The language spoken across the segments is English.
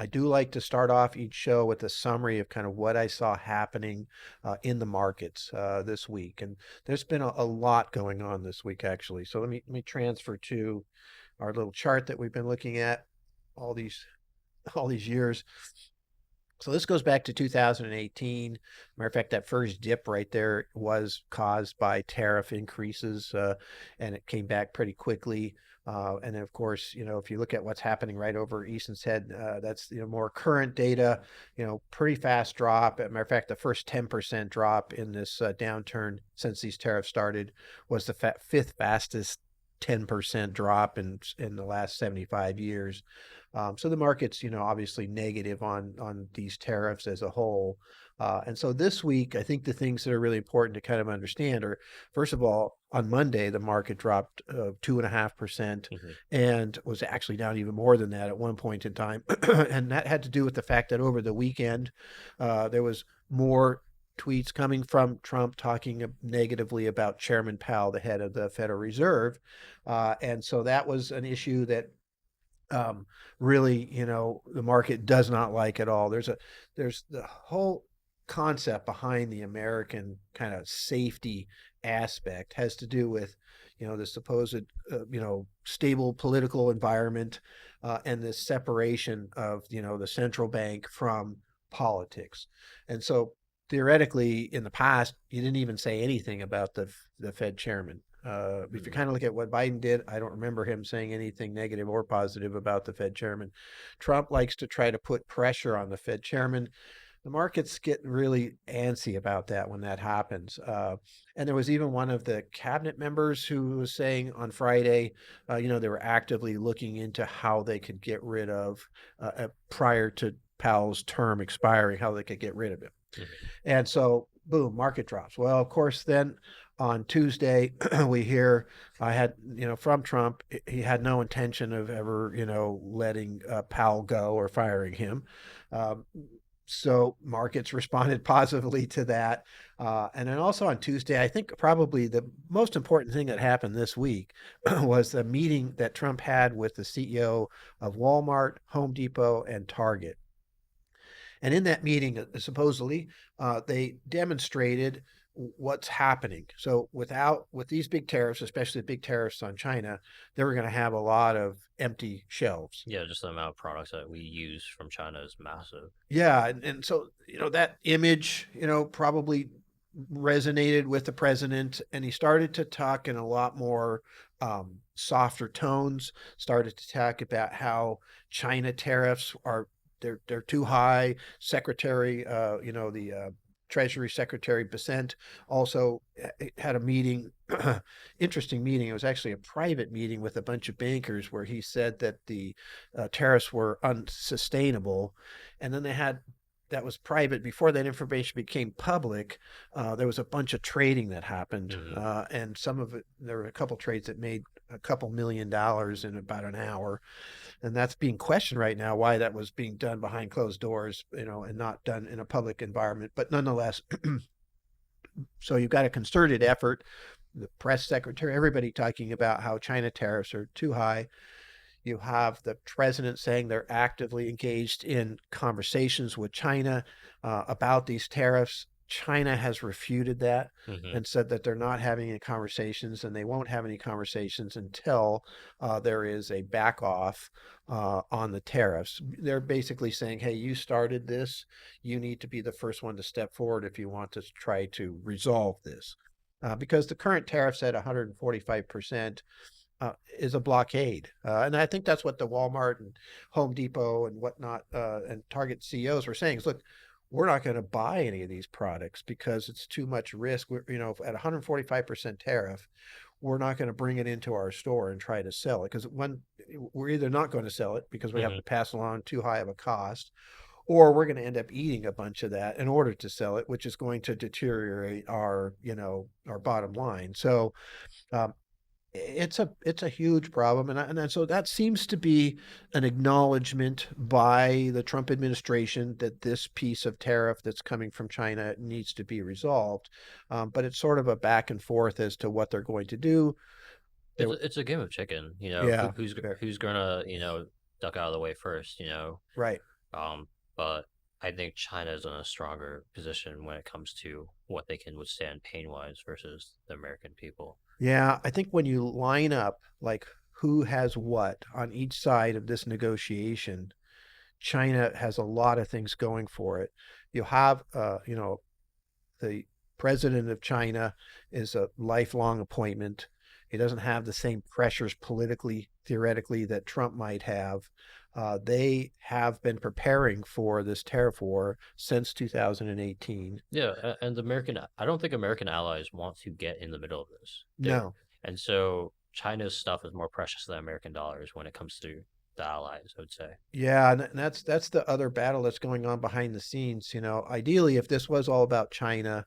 I do like to start off each show with a summary of kind of what I saw happening in the markets this week. And there's been a lot going on this week, actually. So let me transfer to our little chart that we've been looking at all these all these years. So this goes back to 2018. Matter of fact, that first dip right there was caused by tariff increases, and it came back pretty quickly. And then, of course, if you look at what's happening right over Easton's head, that's more current data. Pretty fast drop. As a matter of fact, the first 10% drop in this downturn since these tariffs started was the fifth fastest 10% drop in the last 75 years. So the market's, obviously negative on these tariffs as a whole. And so this week, I think the things that are really important to kind of understand are, first of all, on Monday, the market dropped 2.5% Hmm. and was actually down even more than that at one point in time. And that had to do with the fact that over the weekend, there was more tweets coming from Trump talking negatively about Chairman Powell, the head of the Federal Reserve. And so that was an issue that um, really, the market does not like at all. There's the whole concept behind the American kind of safety aspect has to do with, the supposed, stable political environment and this separation of, the central bank from politics. And so theoretically, in the past, you didn't even say anything about the Fed chairman. If you Hmm. kind of look at what Biden did, I don't remember him saying anything negative or positive about the Fed chairman. Trump likes to try to put pressure on the Fed chairman. The markets get really antsy about that when that happens. And there was even one of the cabinet members who was saying on Friday, they were actively looking into how they could get rid of, prior to Powell's term expiring, how they could get rid of him. Hmm. And so, boom, market drops. Well, of course, then on Tuesday, we hear I had, from Trump, he had no intention of ever, letting Powell go or firing him. Um, so markets responded positively to that. And then also on Tuesday, I think probably the most important thing that happened this week was the meeting that Trump had with the CEO of Walmart, Home Depot, and Target. And in that meeting, supposedly, they demonstrated what's happening. So with these big tariffs, especially the big tariffs on China, they were going to have a lot of empty shelves. Yeah, just the amount of products that we use from China is massive. Yeah, and so that image, probably resonated with the president, and he started to talk in a lot more softer tones. Started to talk about how China tariffs are they're too high. Secretary, the Treasury Secretary Besant also had a meeting, interesting meeting. It was actually a private meeting with a bunch of bankers where he said that the tariffs were unsustainable, and then that was private before that information became public. There was a bunch of trading that happened, Hmm. and some of it there were a couple trades that made a couple $1 million in about an hour, and that's being questioned right now why that was being done behind closed doors, and not done in a public environment. But nonetheless, so you've got a concerted effort. The press secretary, everybody talking about how China tariffs are too high. You have the president saying they're actively engaged in conversations with China about these tariffs. China has refuted that Hmm. and said that they're not having any conversations, and they won't have any conversations until there is a back off on the tariffs. They're basically saying, hey, you started this. You need to be the first one to step forward if you want to try to resolve this. Because the current tariffs at 145% is a blockade. And I think that's what the Walmart and Home Depot and whatnot and Target CEOs were saying is, look, we're not going to buy any of these products because it's too much risk. At 145% tariff, we're not going to bring it into our store and try to sell it because we're either not going to sell it because we have Hmm. to pass along too high of a cost, or we're going to end up eating a bunch of that in order to sell it, which is going to deteriorate our bottom line. So um, it's a huge problem, and so that seems to be an acknowledgement by the Trump administration that this piece of tariff that's coming from China needs to be resolved. But it's sort of a back and forth as to what they're going to do. It's There, it's a game of chicken. yeah, Who's fair. who's gonna duck out of the way first. Right. But I think China is in a stronger position when it comes to what they can withstand pain wise versus the American people. Yeah, I think when you line up like who has what on each side of this negotiation, China has a lot of things going for it. You have, the president of China is a lifelong appointment. He doesn't have the same pressures politically, theoretically, that Trump might have. They have been preparing for this tariff war since 2018. Yeah, and I don't think American allies want to get in the middle of this. No, And so China's stuff is more precious than American dollars when it comes to the allies, I would say. yeah, and that's the other battle that's going on behind the scenes. Ideally, if this was all about China,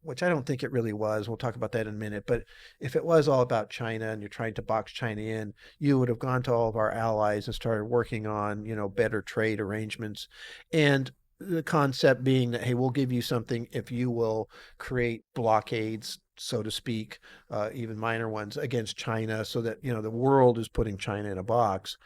which I don't think it really was, we'll talk about that in a minute. But if it was all about China and you're trying to box China in, you would have gone to all of our allies and started working on, better trade arrangements, and the concept being that, hey, we'll give you something if you will create blockades, so to speak, even minor ones against China, so that the world is putting China in a box.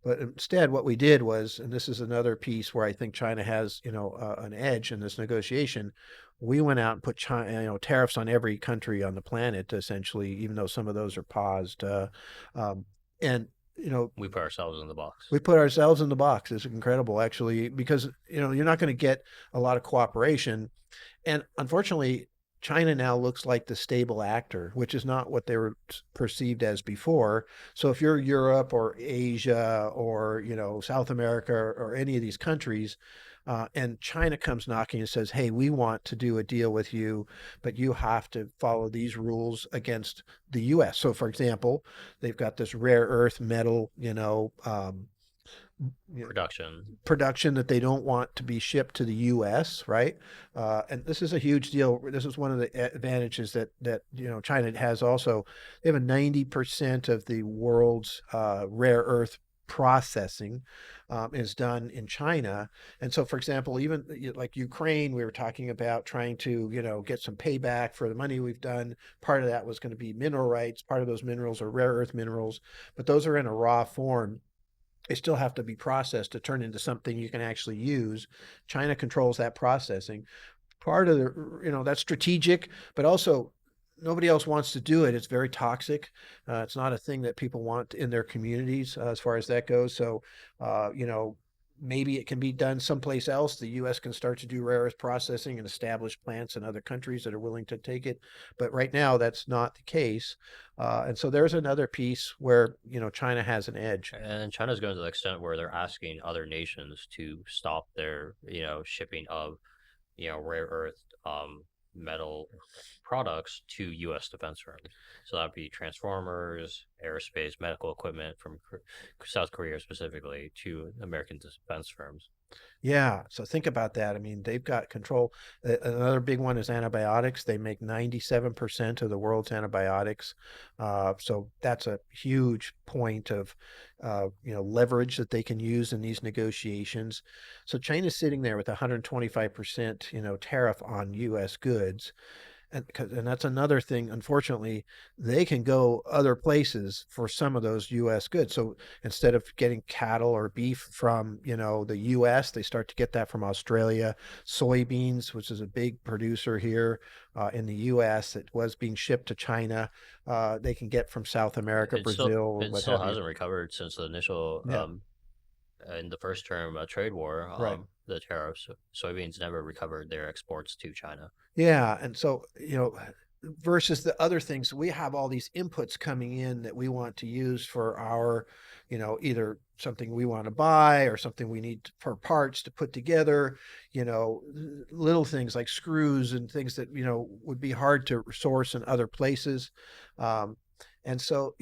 But instead, what we did was, and this is another piece where I think China has, an edge in this negotiation. We went out and put China, tariffs on every country on the planet, essentially, even though some of those are paused. Um, and you know, We put ourselves in the box. we put ourselves in the box. It's incredible, actually, because you're not going to get a lot of cooperation, and unfortunately, China now looks like the stable actor, which is not what they were perceived as before. So if you're Europe or Asia or South America or any of these countries, and China comes knocking and says, "Hey, we want to do a deal with you, but you have to follow these rules against the U.S." So, for example, they've got this rare earth metal, you know, Production. production that they don't want to be shipped to the U.S., right? And this is a huge deal. This is one of the advantages that China has. Also, they have a 90% of the world's rare earth processing is done in China. And so, for example, even like Ukraine, we were talking about trying to get some payback for the money we've done. Part of that was going to be mineral rights. Part of those minerals are rare earth minerals, but those are in a raw form. They still have to be processed to turn into something you can actually use. China controls that processing. Part of the, that's strategic, but also nobody else wants to do it. It's very toxic. It's not a thing that people want in their communities as far as that goes. So, maybe it can be done someplace else. The U.S. can start to do rare earth processing and establish plants in other countries that are willing to take it. But right now, that's not the case. And so there's another piece where, China has an edge. And China's going to the extent where they're asking other nations to stop their, shipping of, rare earth metal products to U.S. defense firms. So that'd be transformers, aerospace, medical equipment from South Korea specifically to American defense firms. Yeah, so think about that. I mean, they've got control. Another big one is antibiotics. They make 97% of the world's antibiotics. So that's a huge point of, leverage that they can use in these negotiations. So China's sitting there with 125%, tariff on U.S. goods. And that's another thing. Unfortunately, they can go other places for some of those U.S. goods. So instead of getting cattle or beef from the U.S., they start to get that from Australia. Soybeans, which is a big producer here in the U.S., that was being shipped to China, they can get from South America, It still Brazil, it what still have you. hasn't recovered since the initial Yeah, in the first term trade war, right. the tariffs. Soybeans never recovered their exports to China. Yeah, and so, versus the other things, we have all these inputs coming in that we want to use for our, either something we want to buy or something we need for parts to put together, little things like screws and things that, would be hard to source in other places. Um, and so,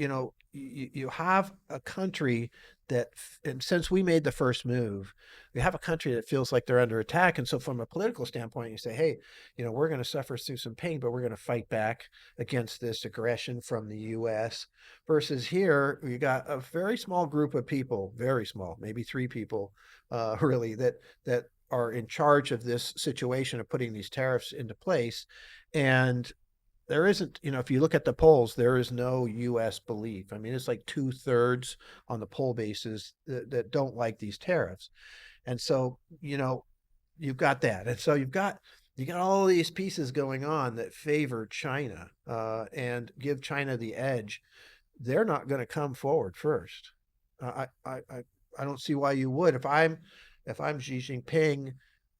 you have a country that, and since we made the first move, we have a country that feels like they're under attack. And so, from a political standpoint, you say, hey, we're going to suffer through some pain, but we're going to fight back against this aggression from the U.S. Versus here, you got a very small group of people, very small, maybe three people, really, that are in charge of this situation of putting these tariffs into place. And there isn't, if you look at the polls, there is no U.S. belief. I mean, it's like 2/3 on the poll basis that don't like these tariffs. And so, you've got that. And so you got all these pieces going on that favor China and give China the edge. They're not going to come forward first. I don't see why you would. If I'm Xi Jinping,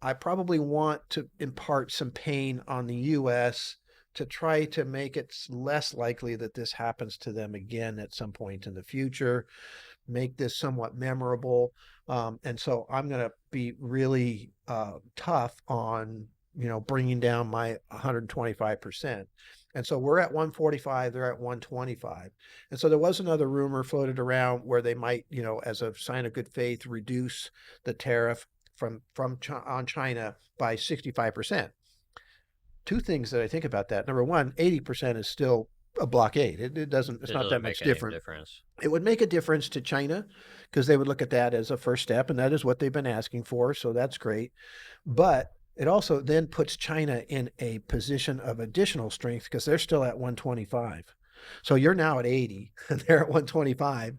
I probably want to impart some pain on the U.S. to try to make it less likely that this happens to them again at some point in the future, make this somewhat memorable. And so I'm going to be really tough on, bringing down my 125%. And so we're at 145, they're at 125. And so there was another rumor floated around where they might, as a sign of good faith, reduce the tariff on China by 65%. Two things that I think about that. Number one, 80% is still a blockade. It's It not that doesn't much make any different. difference. It would make a difference to China because they would look at that as a first step, and that is what they've been asking for. So that's great. But it also then puts China in a position of additional strength because they're still at 125. So you're now at 80, and they're at 125,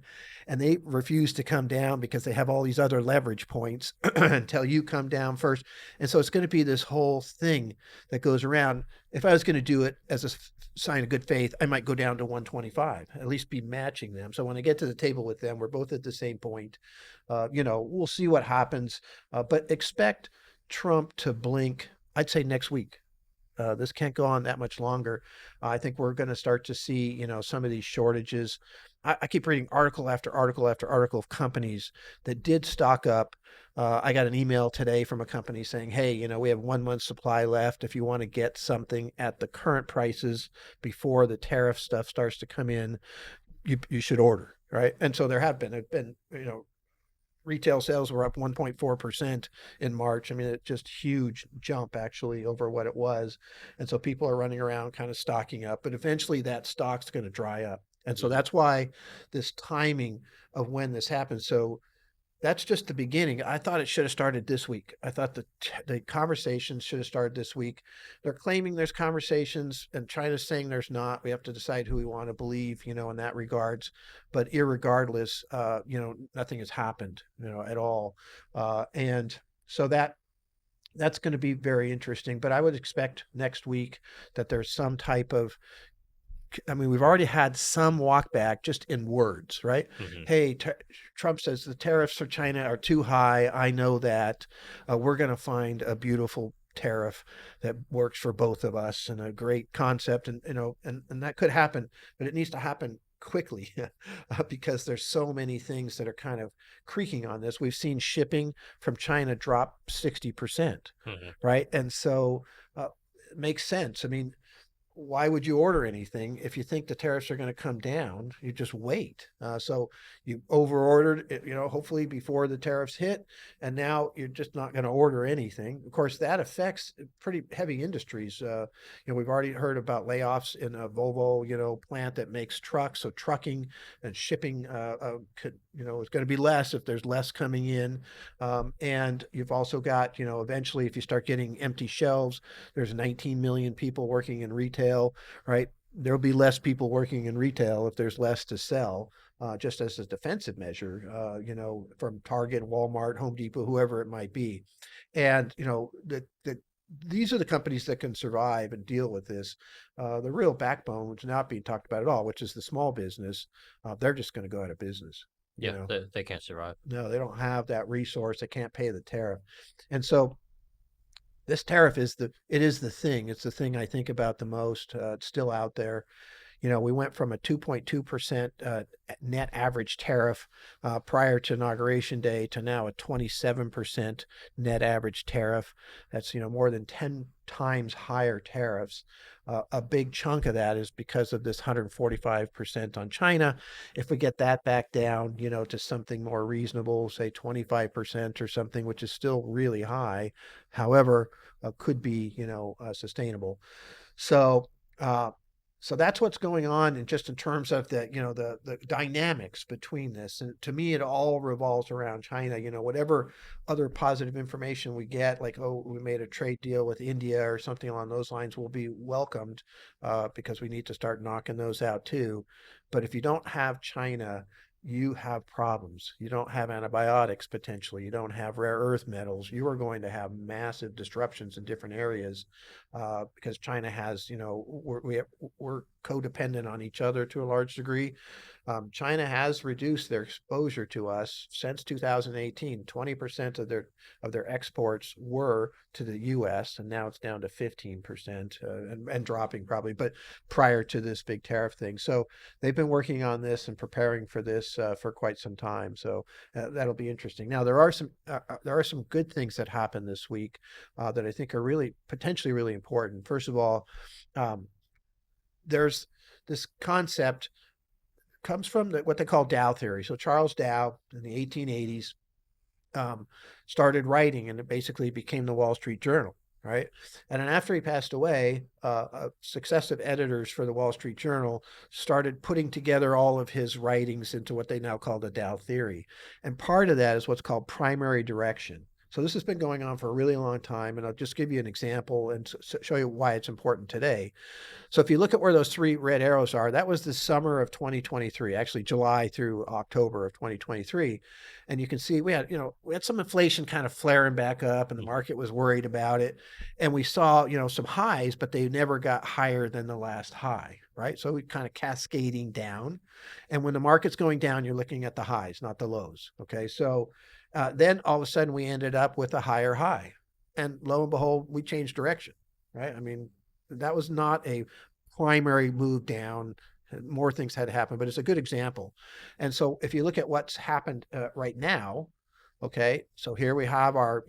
and they refuse to come down because they have all these other leverage points until you come down first. And so it's going to be this whole thing that goes around. If I was going to do it as a sign of good faith, I might go down to 125, at least be matching them. So when I get to the table with them, we're both at the same point. We'll see what happens, but expect Trump to blink, I'd say next week. This can't go on that much longer. I think we're going to start to see, some of these shortages. I keep reading article after article after article of companies that did stock up. I got an email today from a company saying, hey, we have 1 month supply left. If you want to get something at the current prices before the tariff stuff starts to come in, you should order. Right. And so there have been, retail sales were up 1.4% in March. I mean, it's just huge jump actually over what it was. And so people are running around kind of stocking up, but eventually that stock's going to dry up. And so Mhm. that's why this timing of when this happens. So that's just the beginning. I thought it should have started this week. I thought the conversations should have started this week. They're claiming there's conversations, and China's saying there's not. We have to decide who we want to believe, in that regards. But irregardless, nothing has happened, at all. And so that's going to be very interesting. But I would expect next week that there's some type of, I mean, we've already had some walk back just in words, right? Mhm. Hey, Trump says the tariffs for China are too high. I know that. We're going to find a beautiful tariff that works for both of us and a great concept. And, and that could happen, but it needs to happen quickly because there's so many things that are kind of creaking on this. We've seen shipping from China drop 60%, Mhm. right? And so it makes sense. I mean, why would you order anything if you think the tariffs are going to come down? You just wait. So you overordered, hopefully before the tariffs hit, and now you're just not going to order anything. Of course, that affects pretty heavy industries. We've already heard about layoffs in a Volvo, plant that makes trucks. So trucking and shipping could, is going to be less if there's less coming in. And you've also got, eventually if you start getting empty shelves, there's 19 million people working in retail, right? There'll be less people working in retail if there's less to sell, just as a defensive measure, from Target, Walmart, Home Depot, whoever it might be. And, these are the companies that can survive and deal with this. The real backbone, which is not being talked about at all, which is the small business, they're just going to go out of business. You Yeah, know, they can't survive. no, they don't have that resource. They can't pay the tariff. And so this tariff is the thing. It's the thing I think about the most. It's still out there. We went from a 2.2% net average tariff prior to Inauguration Day to now a 27% net average tariff. That's, more than 10 times higher tariffs. A big chunk of that is because of this 145% on China. If we get that back down, to something more reasonable, say 25% or something, which is still really high, however, could be, sustainable. So, uh, so that's what's going on, and just in terms of the dynamics between this. And to me, it all revolves around China. Whatever other positive information we get, like, oh, we made a trade deal with India or something along those lines, will be welcomed because we need to start knocking those out too. But if you don't have China, you have problems. You don't have antibiotics potentially. You don't have rare earth metals. You are going to have massive disruptions in different areas because China has, we're codependent on each other to a large degree. China has reduced their exposure to us since 2018. 20% of their exports were to the U.S. and now it's down to 15% and dropping probably, but prior to this big tariff thing. So they've been working on this and preparing for this for quite some time. So that'll be interesting. Now there are some good things that happened this week that I think are really potentially really important. First of all, um, there's this concept comes from what they call Dow theory. So Charles Dow in the 1880s um, started writing, and it basically became the Wall Street Journal, right? And then after he passed away, successive editors for the Wall Street Journal started putting together all of his writings into what they now call the Dow theory. And part of that is what's called primary direction. So this has been going on for a really long time, and I'll just give you an example and show you why it's important today. So if you look at where those three red arrows are, that was the summer of 2023, actually July through October of 2023. And you can see we had some inflation kind of flaring back up and the market was worried about it. And we saw, some highs, but they never got higher than the last high, right? So we kind of cascading down. And when the market's going down, you're looking at the highs, not the lows. Okay. So then all of a sudden we ended up with a higher high. And lo and behold, we changed direction, right? I mean, that was not a primary move down. More things had to happen, but it's a good example. And so if you look at what's happened right now, okay, so here we have our,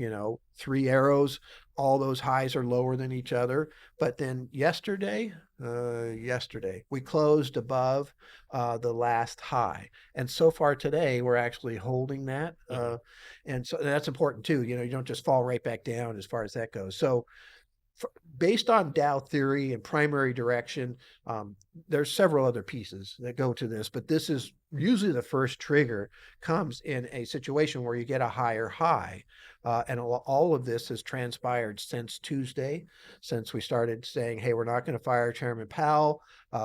three arrows. All those highs are lower than each other. But then yesterday we closed above the last high. And so far today, we're actually holding that. And so that's important too. You don't just fall right back down as far as that goes. So based on Dow theory and primary direction, there's several other pieces that go to this, but this is usually the first trigger comes in a situation where you get a higher high. And all of this has transpired since Tuesday, since we started saying, hey, we're not going to fire Chairman Powell.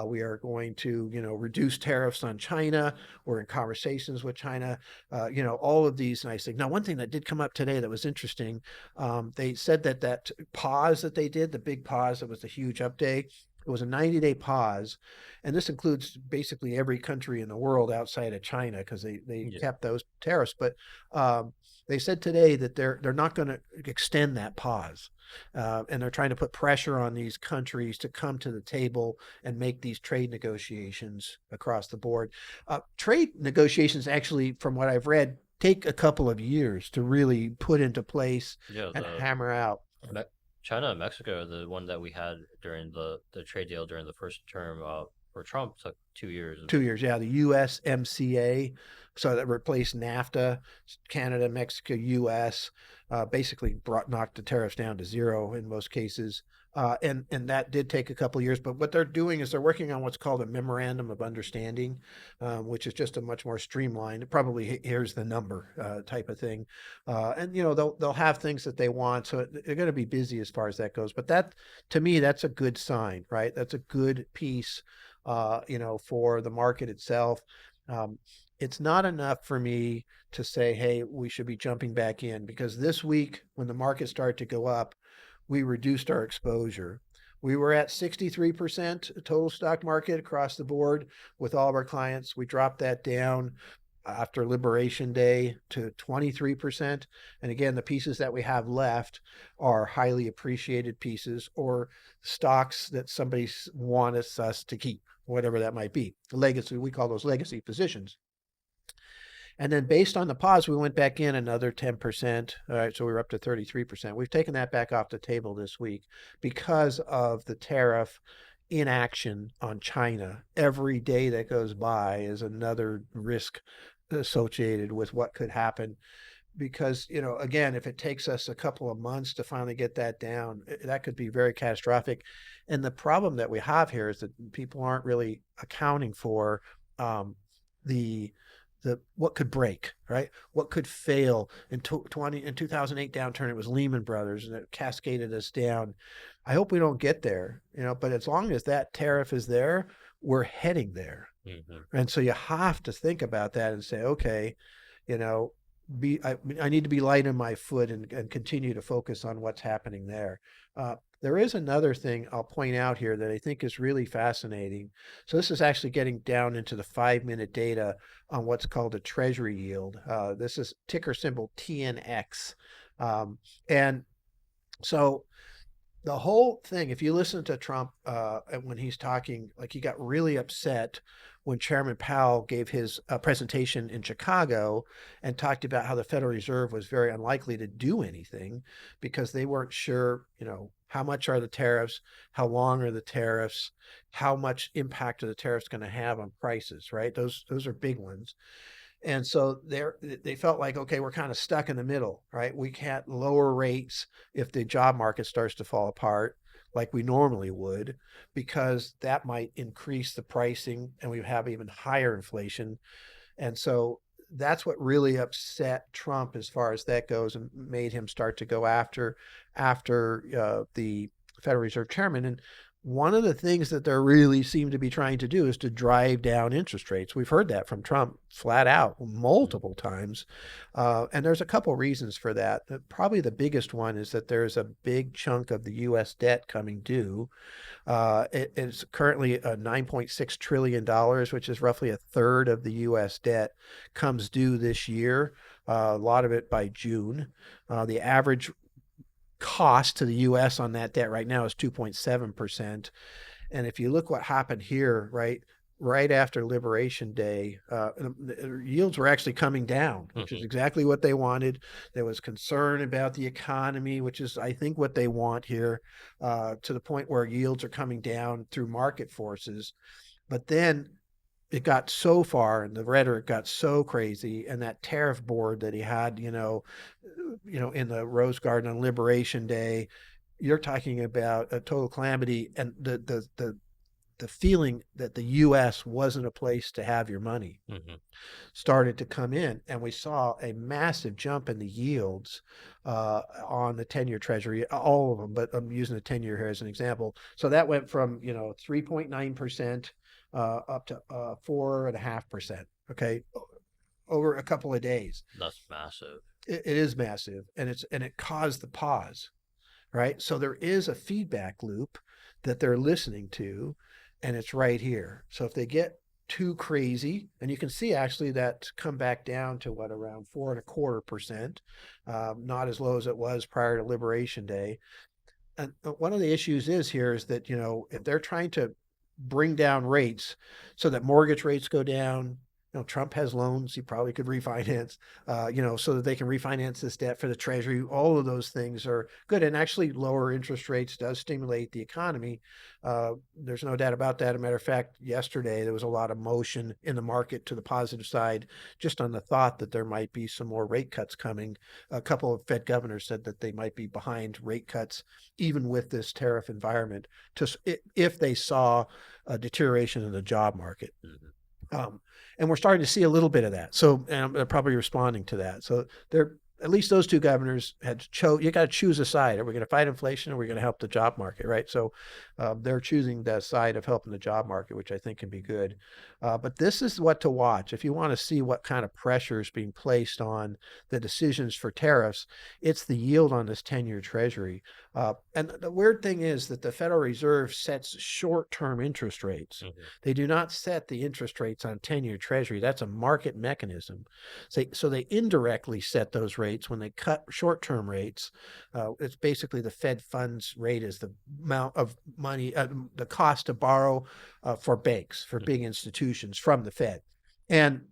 We are going to, reduce tariffs on China. We're in conversations with China, all of these nice things. Now, one thing that did come up today that was interesting, they said that pause that they did, the big pause, that was a huge update. It was a 90-day pause, and this includes basically every country in the world outside of China because they kept those tariffs. But they said today that they're not going to extend that pause, and they're trying to put pressure on these countries to come to the table and make these trade negotiations across the board. Trade negotiations, actually, from what I've read, take a couple of years to really put into place and hammer out. China and Mexico, the one that we had during the trade deal during the first term for Trump, took 2 years. 2 years, yeah. The USMCA, so that replaced NAFTA, Canada, Mexico, US, basically knocked the tariffs down to zero in most cases. And that did take a couple of years, but what they're doing is they're working on what's called a memorandum of understanding, which is just a much more streamlined, probably here's the number type of thing. And they'll have things that they want, so they're going to be busy as far as that goes. But that, to me, that's a good sign, right? That's a good piece, for the market itself. It's not enough for me to say, hey, we should be jumping back in, because this week when the market started to go up, we reduced our exposure. We were at 63% total stock market across the board with all of our clients. We dropped that down after Liberation Day to 23%. And again, the pieces that we have left are highly appreciated pieces or stocks that somebody wants us to keep, whatever that might be. Legacy, we call those legacy positions. And then based on the pause, we went back in another 10%. All right, so we were up to 33%. We've taken that back off the table this week because of the tariff inaction on China. Every day that goes by is another risk associated with what could happen. Because, again, if it takes us a couple of months to finally get that down, that could be very catastrophic. And the problem that we have here is that people aren't really accounting for the what could break, right? What could fail in 2008 downturn? It was Lehman Brothers, and it cascaded us down. I hope we don't get there, but as long as that tariff is there, we're heading there. Hmm. And so you have to think about that and say, okay, you know, I need to be light on my foot and continue to focus on what's happening there. There is another thing I'll point out here that I think is really fascinating. So this is actually getting down into the 5 minute data on what's called a treasury yield. This is ticker symbol TNX. And so the whole thing, if you listen to Trump when he's talking, like he got really upset when Chairman Powell gave his presentation in Chicago and talked about how the Federal Reserve was very unlikely to do anything because they weren't sure, how much are the tariffs, how long are the tariffs, how much impact are the tariffs going to have on prices, right? Those are big ones. And so they felt like, okay, we're kind of stuck in the middle, right? We can't lower rates if the job market starts to fall apart like we normally would, because that might increase the pricing and we have even higher inflation. And so that's what really upset Trump as far as that goes and made him start to go after the Federal Reserve Chairman. And one of the things that they really seem to be trying to do is to drive down interest rates. We've heard that from Trump flat out multiple times. And there's a couple reasons for that. Probably the biggest one is that there's a big chunk of the U.S. debt coming due. It's currently $9.6 trillion, which is roughly a third of the U.S. debt, comes due this year, a lot of it by June. The average cost to the U.S. on that debt right now is 2.7%. And if you look what happened here, right after Liberation Day, yields were actually coming down, which is Hmm. exactly what they wanted. There was concern about the economy, which is, I think, what they want here, to the point where yields are coming down through market forces. But then it got so far and the rhetoric got so crazy and that tariff board that he had, in the Rose Garden on Liberation Day, you're talking about a total calamity and the feeling that the US wasn't a place to have your money Hmm. started to come in, and we saw a massive jump in the yields on the 10-year Treasury, all of them, but I'm using the 10-year here as an example. So that went from 3.9% up to 4.5%. Okay, over a couple of days. That's massive. It is massive, and it caused the pause, right? So there is a feedback loop that they're listening to, and it's right here. So if they get too crazy, and you can see actually that come back down to what, around 4.25%, not as low as it was prior to Liberation Day. And one of the issues is here is that, if they're trying to bring down rates so that mortgage rates go down, Trump has loans he probably could refinance, so that they can refinance this debt for the Treasury. All of those things are good. And actually, lower interest rates does stimulate the economy. There's no doubt about that. As a matter of fact, yesterday there was a lot of motion in the market to the positive side just on the thought that there might be some more rate cuts coming. A couple of Fed governors said that they might be behind rate cuts even with this tariff environment, if they saw a deterioration in the job market. Hmm. Um, and we're starting to see a little bit of that. So, and they're probably responding to that. So they're, at least those two governors had you got to choose a side. Are we going to fight inflation or are we going to help the job market, right? So they're choosing the side of helping the job market, which I think can be good. But this is what to watch. If you want to see what kind of pressure is being placed on the decisions for tariffs, it's the yield on this 10-year Treasury. And the weird thing is that the Federal Reserve sets short-term interest rates. Hmm. They do not set the interest rates on 10-year Treasury. That's a market mechanism. So they indirectly set those rates when they cut short-term rates. It's basically the Fed funds rate is the amount of money, the cost to borrow for banks, for big institutions from the Fed. And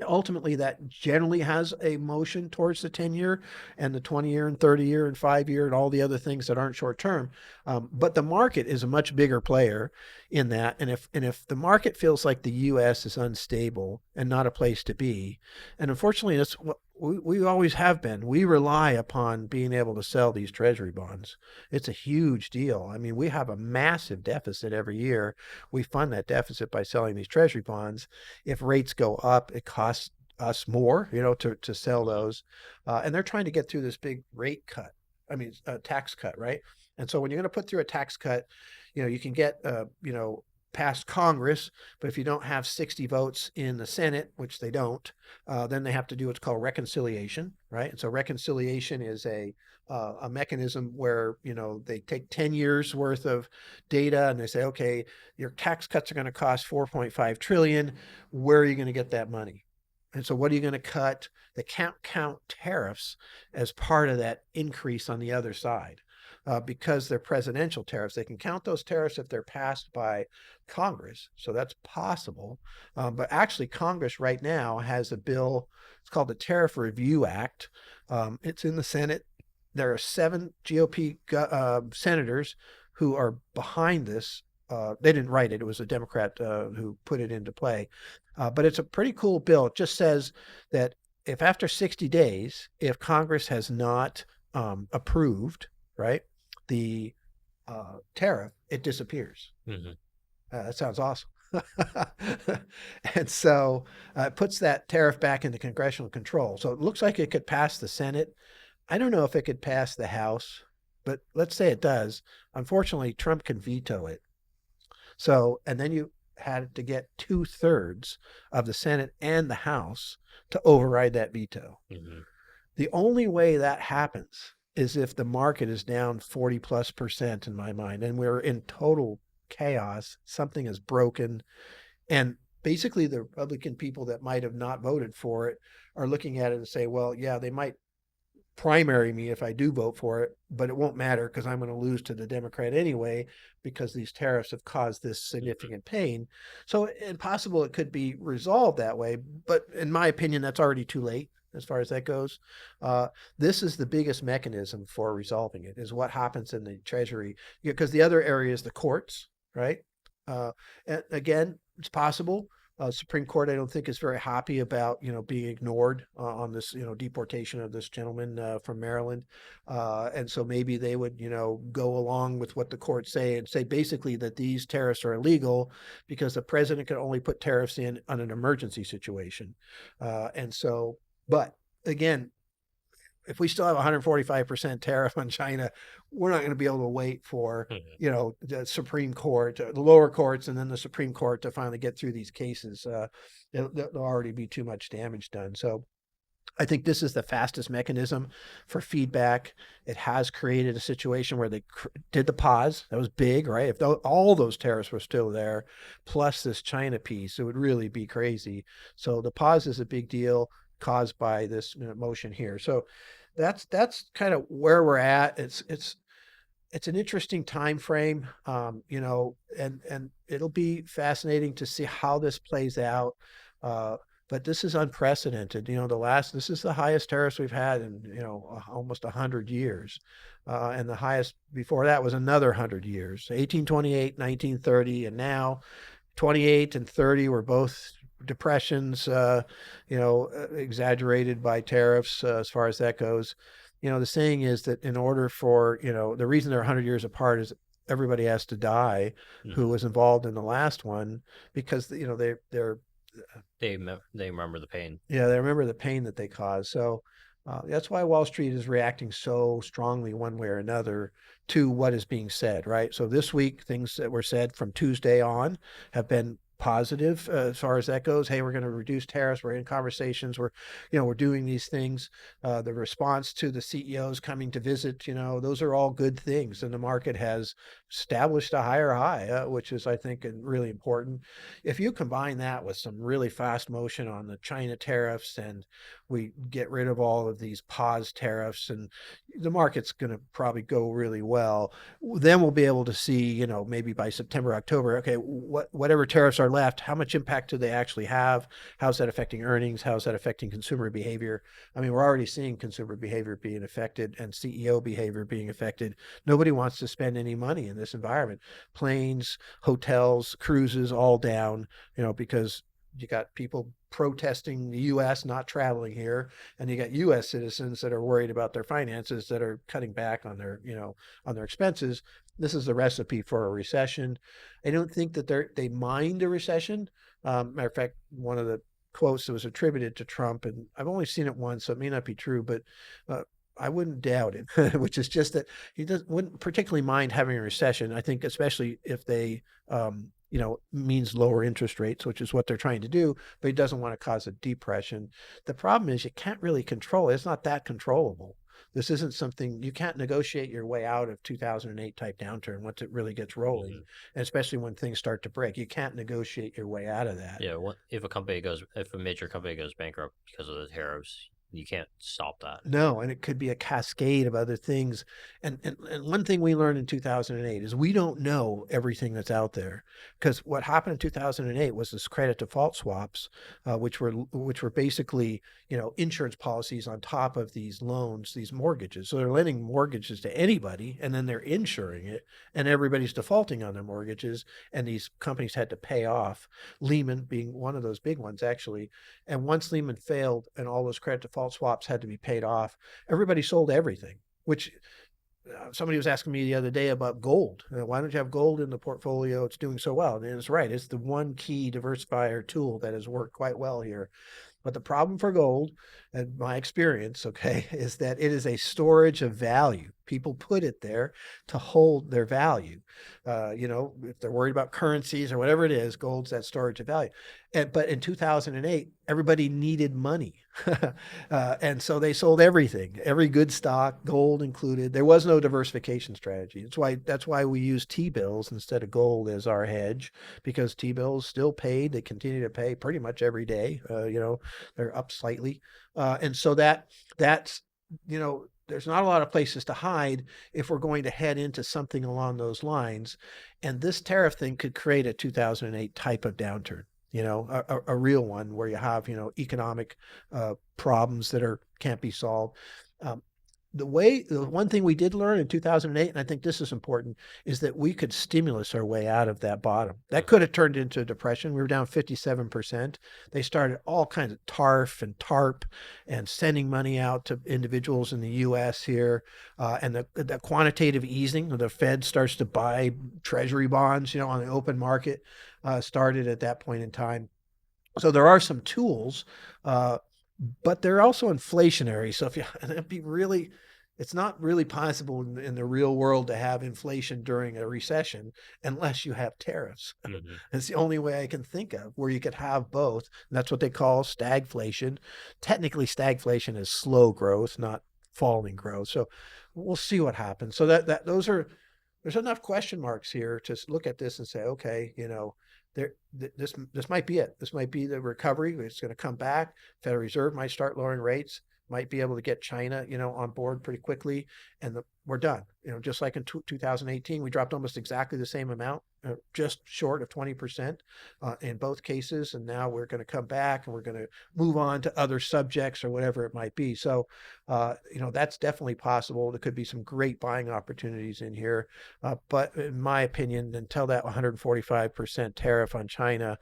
ultimately that generally has a motion towards the 10-year and the 20-year and 30-year and 5-year and all the other things that aren't short term. But the market is a much bigger player in that. And if the market feels like the US is unstable and not a place to be, and unfortunately that's what we always have been. We rely upon being able to sell these treasury bonds. It's a huge deal. I mean, we have a massive deficit every year. We fund that deficit by selling these treasury bonds. If rates go up, it costs us more, to sell those. And they're trying to get through this big rate cut. I mean, tax cut, right? And so when you're going to put through a tax cut, you can get, passed Congress, but if you don't have 60 votes in the Senate, which they don't, then they have to do what's called reconciliation, right? And so reconciliation is a mechanism where they take 10 years worth of data and they say, okay, your tax cuts are going to cost 4.5 trillion. Where are you going to get that money? And so what are you going to cut? They can't count tariffs as part of that increase on the other side. Because they're presidential tariffs. They can count those tariffs if they're passed by Congress. So that's possible. But actually, Congress right now has a bill. It's called the Tariff Review Act. It's in the Senate. There are 7 GOP senators who are behind this. They didn't write it. It was a Democrat who put it into play. But it's a pretty cool bill. It just says that if after 60 days, if Congress has not approved, right, the tariff, it disappears. Hmm. That sounds awesome. And so it puts that tariff back into congressional control. So it looks like it could pass the Senate. I don't know if it could pass the House, but let's say it does. Unfortunately, Trump can veto it. So, and then you had to get 2/3 of the Senate and the House to override that veto. Hmm. The only way that happens is if the market is down 40+% in my mind, and we're in total chaos. Something is broken. And basically, the Republican people that might have not voted for it are looking at it and say, well, yeah, they might primary me if I do vote for it, but it won't matter because I'm going to lose to the Democrat anyway because these tariffs have caused this significant pain. So, impossible it could be resolved that way. But in my opinion, that's already too late as far as that goes. Uh, this is the biggest mechanism for resolving it, is what happens in the Treasury, because the other area is the courts, right? And again, it's possible. Supreme Court, I don't think, is very happy about being ignored on this deportation of this gentleman from Maryland, and so maybe they would go along with what the courts say and say basically that these tariffs are illegal because the president can only put tariffs in on an emergency situation, and so, but again, if we still have 145% tariff on China, we're not going to be able to wait for, Hmm. the Supreme Court, the lower courts, and then the Supreme Court to finally get through these cases. There'll already be too much damage done. So I think this is the fastest mechanism for feedback. It has created a situation where they did the pause. That was big, right? If all those tariffs were still there, plus this China piece, it would really be crazy. So the pause is a big deal caused by this motion here. So that's kind of where we're at. It's an interesting time frame, and it'll be fascinating to see how this plays out. Uh, but this is unprecedented. This is the highest tariffs we've had in almost 100 years, and the highest before that was another 100 years, 1828, 1930, and now 28 and 30 were both depressions, exaggerated by tariffs as far as that goes. The saying is that in order for, the reason they're 100 years apart is everybody has to die who Hmm. was involved in the last one because, they're They remember the pain. yeah, they remember the pain that they caused. So that's why Wall Street is reacting so strongly one way or another to what is being said, right? So this week, things that were said from Tuesday on have been positive as far as that goes. Hey, we're going to reduce tariffs. We're in conversations. We're doing these things. The response to the CEOs coming to visit, those are all good things. And the market has established a higher high, which is, I think, really important. If you combine that with some really fast motion on the China tariffs and we get rid of all of these pause tariffs and the market's going to probably go really well, then we'll be able to see, maybe by September, October, okay, whatever tariffs are left, how much impact do they actually have? How's that affecting earnings? How's that affecting consumer behavior? I mean, we're already seeing consumer behavior being affected and CEO behavior being affected. Nobody wants to spend any money in this environment. Planes, hotels, cruises, all down, because you got people protesting the U.S. not traveling here, and you got U.S. citizens that are worried about their finances that are cutting back on their expenses. This is the recipe for a recession. I don't think that they mind a recession. Matter of fact, one of the quotes that was attributed to Trump, and I've only seen it once, so it may not be true, but uh, I wouldn't doubt it, which is just that he wouldn't particularly mind having a recession. I think especially if they means lower interest rates, which is what they're trying to do, but he doesn't want to cause a depression. The problem is you can't really control it. It's not that controllable. This isn't something you can't negotiate your way out of 2008 type downturn once it really gets rolling, Hmm. and especially when things start to break. You can't negotiate your way out of that. Yeah, if a major company goes bankrupt because of the tariffs, you can't stop that. No, and it could be a cascade of other things. And one thing we learned in 2008 is we don't know everything that's out there, because what happened in 2008 was this credit default swaps, which were basically insurance policies on top of these loans, these mortgages. So they're lending mortgages to anybody, and then they're insuring it, and everybody's defaulting on their mortgages, and these companies had to pay off. Lehman being one of those big ones, actually. And once Lehman failed and all those credit default swaps had to be paid off, everybody sold everything, which somebody was asking me the other day about gold. Why don't you have gold in the portfolio? It's doing so well. And it's right. It's the one key diversifier tool that has worked quite well here. But the problem for gold, in my experience, okay, is that it is a storage of value. People put it there to hold their value. If they're worried about currencies or whatever it is, gold's that storage of value. But in 2008, everybody needed money. And so they sold everything, every good stock, gold included. There was no diversification strategy. That's why we use T-bills instead of gold as our hedge, because T-bills still paid. They continue to pay pretty much every day. They're up slightly. And so that's, there's not a lot of places to hide if we're going to head into something along those lines. And this tariff thing could create a 2008 type of downturn, a real one where you have, economic problems that can't be solved. Um, the one thing we did learn in 2008, and I think this is important, is that we could stimulus our way out of that bottom. That could have turned into a depression. We were down 57%. They started all kinds of TARF and TARP and sending money out to individuals in the US here. And the quantitative easing, the Fed starts to buy treasury bonds, on the open market, started at that point in time. So there are some tools, but they're also inflationary. So it's not really possible in the real world to have inflation during a recession unless you have tariffs. Hmm. It's the only way I can think of where you could have both. And that's what they call stagflation. Technically, stagflation is slow growth, not falling growth. So we'll see what happens. So there's enough question marks here to look at this and say, okay, there, this might be it. This might be the recovery. It's going to come back. Federal Reserve might start lowering rates. Might be able to get China, on board pretty quickly, and we're done. Just like in 2018, we dropped almost exactly the same amount, just short of 20% in both cases, and now we're going to come back and we're going to move on to other subjects or whatever it might be. So, that's definitely possible. There could be some great buying opportunities in here, but in my opinion, until that 145% tariff on China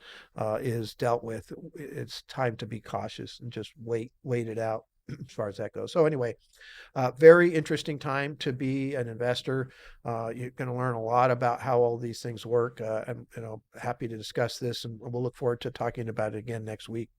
is dealt with, it's time to be cautious and just wait it out as far as that goes. So anyway, very interesting time to be an investor. You're going to learn a lot about how all these things work. I'm happy to discuss this, and we'll look forward to talking about it again next week.